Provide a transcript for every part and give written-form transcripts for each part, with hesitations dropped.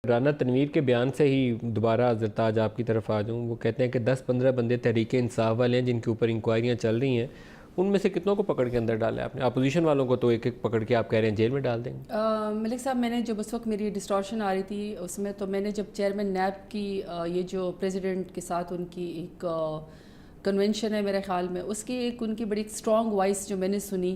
رانا تنویر کے بیان سے ہی دوبارہ زرتاج آپ کی طرف آ جاؤں. وہ کہتے ہیں کہ 10-15 بندے تحریک انصاف والے ہیں جن کے اوپر انکوائریاں چل رہی ہیں, ان میں سے کتنوں کو پکڑ کے اندر ڈالا ہے آپ نے؟ اپوزیشن والوں کو تو ایک ایک پکڑ کے آپ کہہ رہے ہیں جیل میں ڈال دیں گے. ملک صاحب, میں نے جب اس وقت میری ڈسٹارشن آ رہی تھی اس میں, تو میں نے جب چیئرمین نیب کی یہ جو پریزیڈنٹ کے ساتھ ان کی ایک کنونشن ہے میرے خیال میں, اس کی ایک ان کی بڑی اسٹرانگ وائس جو میں نے سنی,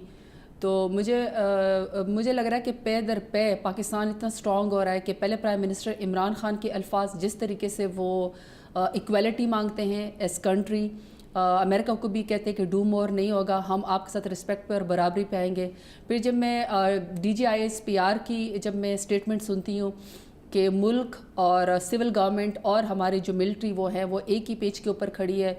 تو مجھے لگ رہا ہے کہ پے در پے پاکستان اتنا اسٹرانگ ہو رہا ہے کہ پہلے پرائم منسٹر عمران خان کے الفاظ جس طریقے سے وہ ایکویلٹی مانگتے ہیں ایز کنٹری, امریکہ کو بھی کہتے ہیں کہ ڈو مور نہیں ہوگا, ہم آپ کے ساتھ رسپیکٹ پہ اور برابری پہ آئیں گے. پھر جب میں D G I S P R کی جب میں اسٹیٹمنٹ سنتی ہوں کہ ملک اور سول گورنمنٹ اور ہماری جو ملٹری وہ ہے وہ ایک ہی پیج کے اوپر کھڑی ہے,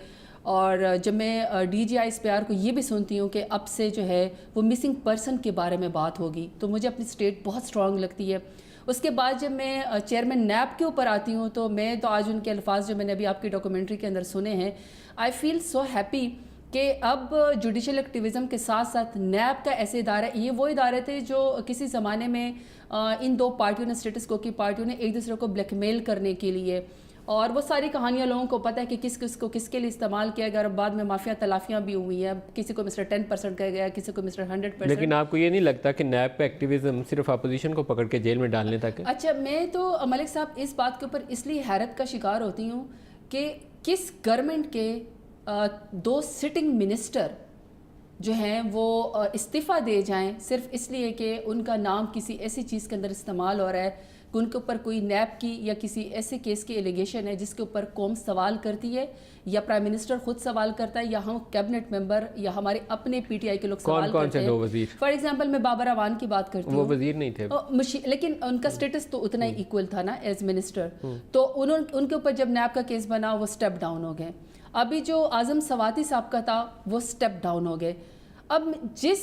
اور جب میں D G I S P R کو یہ بھی سنتی ہوں کہ اب سے جو ہے وہ مسنگ پرسن کے بارے میں بات ہوگی, تو مجھے اپنی اسٹیٹ بہت اسٹرانگ لگتی ہے. اس کے بعد جب میں چیئرمین نیب کے اوپر آتی ہوں تو میں تو آج ان کے الفاظ جو میں نے ابھی آپ کی ڈاکومنٹری کے اندر سنے ہیں, آئی فیل سو ہیپی کہ اب جوڈیشل ایکٹیویزم کے ساتھ ساتھ نیب کا ایسے ادارہ, یہ وہ ادارے تھے جو کسی زمانے میں ان دو پارٹیوں نے, اسٹیٹس کو کی پارٹیوں نے ایک دوسرے کو بلیک میل کرنے کے لیے, اور وہ ساری کہانیاں لوگوں کو پتہ ہے کہ کس کو کس کے لیے استعمال کیا گیا, اور بعد میں مافیا تلافیاں بھی ہوئی ہیں, کسی کو مسٹر 10% کہا گیا, کسی کو مسٹر 100%. لیکن آپ کو یہ نہیں لگتا کہ نیب کا ایکٹیویزم صرف اپوزیشن کو پکڑ کے جیل میں ڈالنے تک ہے؟ اچھا, میں تو ملک صاحب اس بات کے اوپر اس لیے حیرت کا شکار ہوتی ہوں کہ کس گورنمنٹ کے 2 سٹنگ منسٹر جو ہیں وہ استعفیٰ دے جائیں صرف اس لیے کہ ان کا نام کسی ایسی چیز کے اندر استعمال ہو رہا ہے کہ ان کے اوپر کوئی نیب کی یا کسی ایسے کیس کی ایلیگیشن ہے جس کے اوپر قوم سوال کرتی ہے, یا پرائم منسٹر خود سوال کرتا ہے, یا ہم کیبنٹ ممبر یا ہمارے اپنے پی ٹی آئی کے لوگ سوال کرتے ہیں. وزیر فار ایگزامپل میں بابر اعوان کی بات کرتی ہوں, وہ وزیر نہیں تھے لیکن ان کا سٹیٹس تو اتنا ہی ایکول تھا نا ایز منسٹر, تو ان کے اوپر جب نیب کا کیس بنا وہ سٹیپ ڈاؤن ہو گئے. ابھی جو اعظم سواتی صاحب کا تھا وہ سٹیپ ڈاؤن ہو گئے. اب جس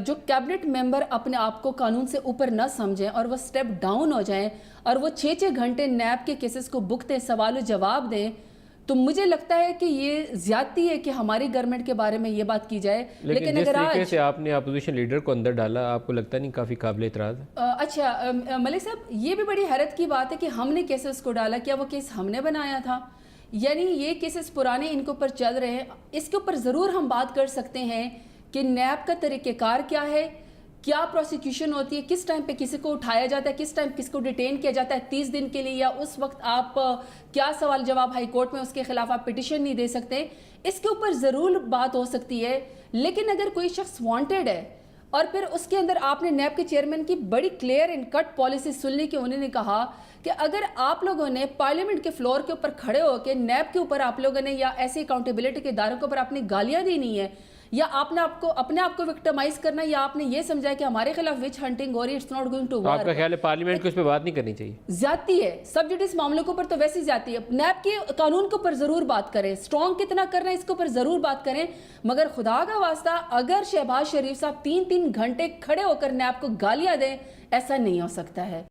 جو کیبنٹ ممبر اپنے آپ کو قانون سے اوپر نہ سمجھیں اور وہ سٹیپ ڈاؤن ہو جائیں اور وہ 6 گھنٹے نیب کے کیسز کو بکتے سوال و جواب دیں, تو مجھے لگتا ہے کہ یہ زیادتی ہے کہ ہماری گورنمنٹ کے بارے میں یہ بات کی جائے. لیکن جس طریقے سے آپ نے اپوزیشن لیڈر کو اندر ڈالا, آپ کو لگتا نہیں کافی قابل اعتراض ہے؟ اچھا ملک صاحب, یہ بھی بڑی حیرت کی بات ہے کہ ہم نے کیسز کو ڈالا, کیا وہ کیس ہم نے بنایا تھا؟ یعنی یہ کیسز پرانے ان کے اوپر چل رہے ہیں. اس کے اوپر ضرور ہم بات کر سکتے ہیں کہ نیب کا طریقہ کار کیا ہے, کیا پروسیکیوشن ہوتی ہے, کس ٹائم پہ کسی کو اٹھایا جاتا ہے, کس ٹائم کس کو ڈیٹین کیا جاتا ہے 30 دن کے لیے, یا اس وقت آپ کیا سوال جواب ہائی کورٹ میں اس کے خلاف آپ پٹیشن نہیں دے سکتے. اس کے اوپر ضرور بات ہو سکتی ہے. لیکن اگر کوئی شخص وانٹیڈ ہے اور پھر اس کے اندر آپ نے نیب کے چیئرمین کی بڑی کلیئر اینڈ کٹ پالیسی سن لی کہ انہوں نے کہا کہ اگر آپ لوگوں نے پارلیمنٹ کے فلور کے اوپر کھڑے ہو کے نیب کے اوپر آپ لوگوں نے یا ایسے اکاؤنٹیبلٹی کے اداروں کے اوپر آپ نے گالیاں دینی ہے, یا آپ نے اپنے آپ کو وکٹمائز کرنا, یا آپ نے یہ سمجھا کہ ہمارے خلاف وچ ہنٹنگ ہو رہی ہے, it's not going to work. آپ کا خیال ہے پارلیمنٹ کو اس پہ بات نہیں کرنی چاہیے؟ زیادتی ہے سب جوڈیس معاملوں کے اوپر, تو ویسی زیادتی ہے. نیب کے قانون کے اوپر ضرور بات کریں, اسٹرانگ کتنا کرنا ہے اس کے اوپر ضرور بات کریں, مگر خدا کا واسطہ اگر شہباز شریف صاحب 3 گھنٹے کھڑے ہو کر نیب کو گالیاں دیں, ایسا نہیں ہو سکتا ہے.